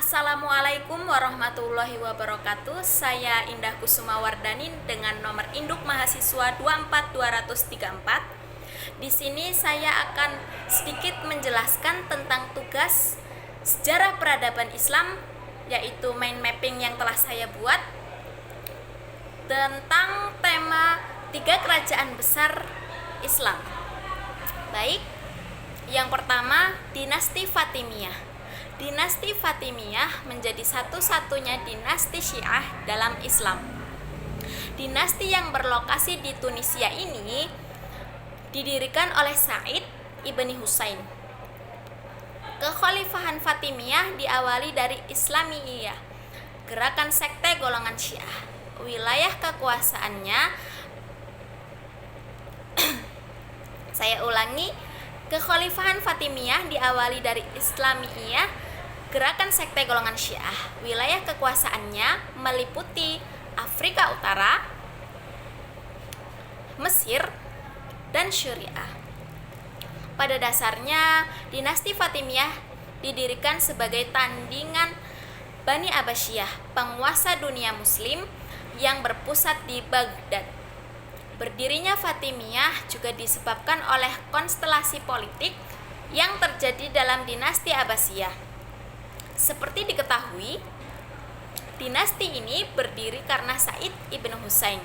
Assalamualaikum warahmatullahi wabarakatuh. Saya Indah Kusuma Wardani dengan nomor induk mahasiswa 24234. Di sini saya akan sedikit menjelaskan tentang tugas sejarah peradaban Islam, yaitu mind mapping yang telah saya buat tentang tema 3 kerajaan besar Islam. Baik, yang pertama, dinasti Fatimiyah. Dinasti Fatimiyah menjadi satu-satunya dinasti Syiah dalam Islam. Dinasti yang berlokasi di Tunisia ini didirikan oleh Sa'id ibni Husain. Kekhalifahan Fatimiyah diawali dari Islamiyah, gerakan sekte golongan Syiah. Wilayah kekuasaannya saya ulangi, Kekhalifahan Fatimiyah diawali dari Islamiyah, gerakan sekte golongan Syiah. Wilayah kekuasaannya meliputi Afrika Utara, Mesir, dan Syuriah. Pada dasarnya, dinasti Fatimiyah didirikan sebagai tandingan Bani Abbasiyah, penguasa dunia muslim yang berpusat di Baghdad. Berdirinya Fatimiyah juga disebabkan oleh konstelasi politik yang terjadi dalam dinasti Abbasiyah. Seperti diketahui, dinasti ini berdiri karena Sa'id ibn Husain,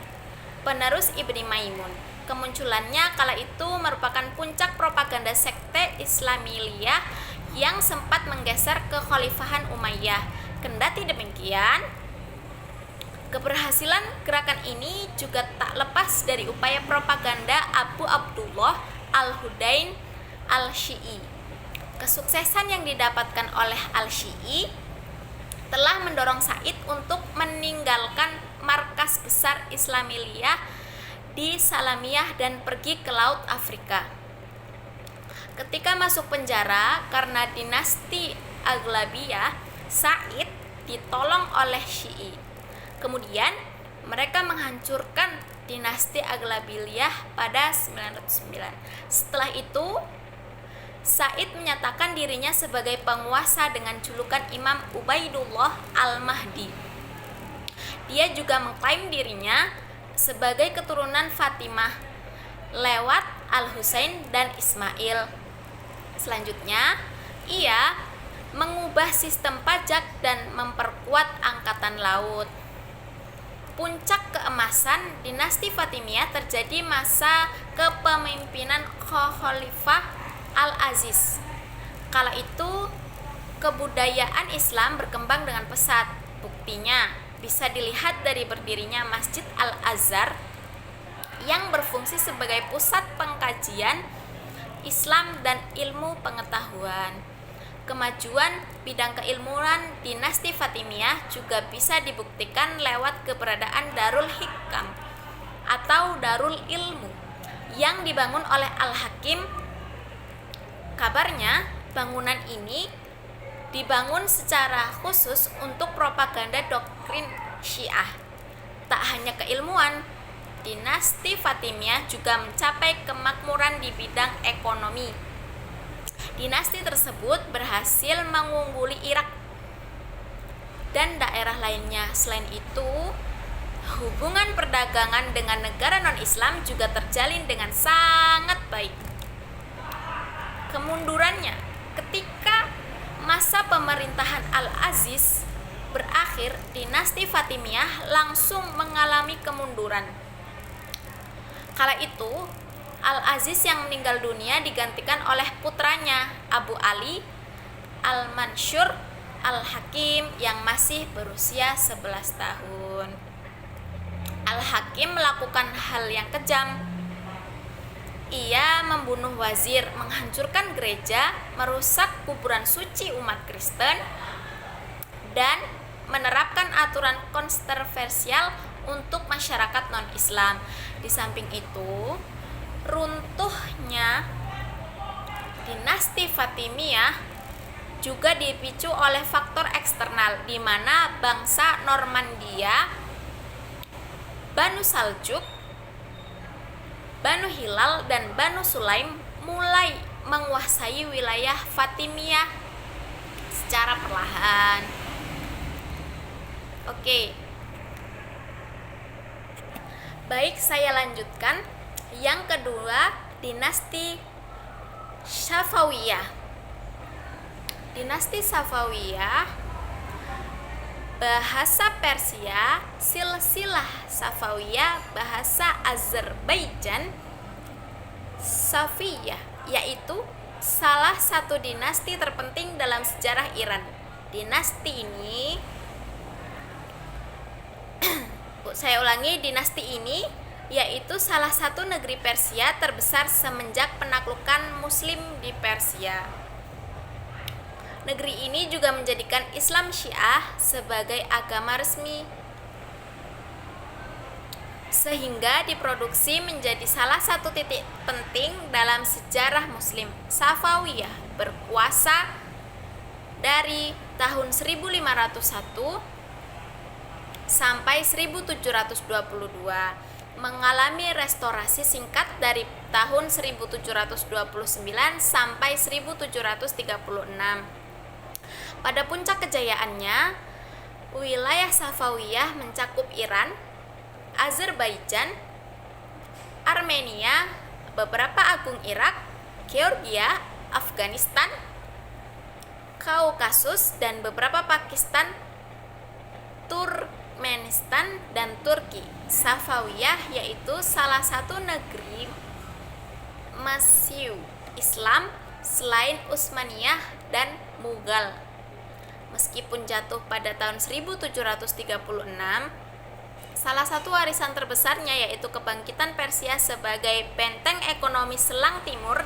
penerus Ibni Maimun. Kemunculannya kala itu merupakan puncak propaganda sekte Islamiyah yang sempat menggeser kekhalifahan Umayyah. Kendati demikian, keberhasilan gerakan ini juga tak lepas dari upaya propaganda Abu Abdullah al-Hudain al-Syi'i. Kesuksesan yang didapatkan oleh al-Syi'i telah mendorong Sa'id untuk meninggalkan markas besar Islamiyah di Salamiyah dan pergi ke Laut Afrika. Ketika masuk penjara karena dinasti Aghlabiyah, Sa'id ditolong oleh Syi'i. Kemudian mereka menghancurkan dinasti Aghlabiyah pada 909. Setelah itu, Sa'id menyatakan dirinya sebagai penguasa dengan julukan Imam Ubaidullah al-Mahdi. Dia juga mengklaim dirinya sebagai keturunan Fatimah lewat Al-Husain dan Ismail. Selanjutnya, ia mengubah sistem pajak dan memperkuat angkatan laut. Puncak keemasan dinasti Fatimiyah terjadi masa kepemimpinan Khalifah Al-Aziz. Kala itu kebudayaan Islam berkembang dengan pesat. Buktinya bisa dilihat dari berdirinya Masjid Al-Azhar yang berfungsi sebagai pusat pengkajian Islam dan ilmu pengetahuan. Kemajuan bidang keilmuan dinasti Fatimiyah juga bisa dibuktikan lewat keberadaan Darul Hikam atau Darul Ilmu yang dibangun oleh Al-Hakim. Kabarnya, bangunan ini dibangun secara khusus untuk propaganda doktrin Syiah. Tak hanya keilmuan, dinasti Fatimiyah juga mencapai kemakmuran di bidang ekonomi. Dinasti tersebut berhasil mengungguli Irak dan daerah lainnya. Selain itu, hubungan perdagangan dengan negara non-Islam juga terjalin dengan sangat baik. Kemundurannya ketika masa pemerintahan Al-Aziz berakhir, dinasti Fatimiyah langsung mengalami kemunduran. Kala itu, Al-Aziz yang meninggal dunia digantikan oleh putranya Abu Ali Al-Mansur Al-Hakim yang masih berusia 11 tahun. Al-Hakim melakukan hal yang kejam. Ia membunuh wazir, menghancurkan gereja, merusak kuburan suci umat Kristen, dan menerapkan aturan kontroversial untuk masyarakat non-Islam. Di samping itu, runtuhnya dinasti Fatimiyah juga dipicu oleh faktor eksternal, di mana bangsa Normandia, Banu Saljuk, Banu Hilal, dan Banu Sulaim mulai menguasai wilayah Fatimiyah secara perlahan. Oke. Baik, saya lanjutkan. Yang kedua, dinasti Safawiyah. Dinasti Safawiyah, bahasa Persia, silsilah Safawiyah, bahasa Azerbaijan, Safiyah, yaitu salah satu dinasti terpenting dalam sejarah Iran. Dinasti ini saya ulangi, dinasti ini yaitu salah satu negeri Persia terbesar semenjak penaklukan Muslim di Persia. Negeri ini juga menjadikan Islam Syiah sebagai agama resmi, sehingga diproduksi menjadi salah satu titik penting dalam sejarah Muslim. Safawiyah berkuasa dari tahun 1501 sampai 1722, mengalami restorasi singkat dari tahun 1729 sampai 1736. Pada puncak kejayaannya, wilayah Safawiyah mencakup Iran, Azerbaijan, Armenia, beberapa agung Irak, Georgia, Afghanistan, Kaukasus, dan beberapa Pakistan, Turkmenistan, dan Turki. Safawiyah yaitu salah satu negeri Masyu Islam selain Utsmaniyah dan Mughal. Meskipun jatuh pada tahun 1736, salah satu warisan terbesarnya yaitu kebangkitan Persia sebagai benteng ekonomi Selang Timur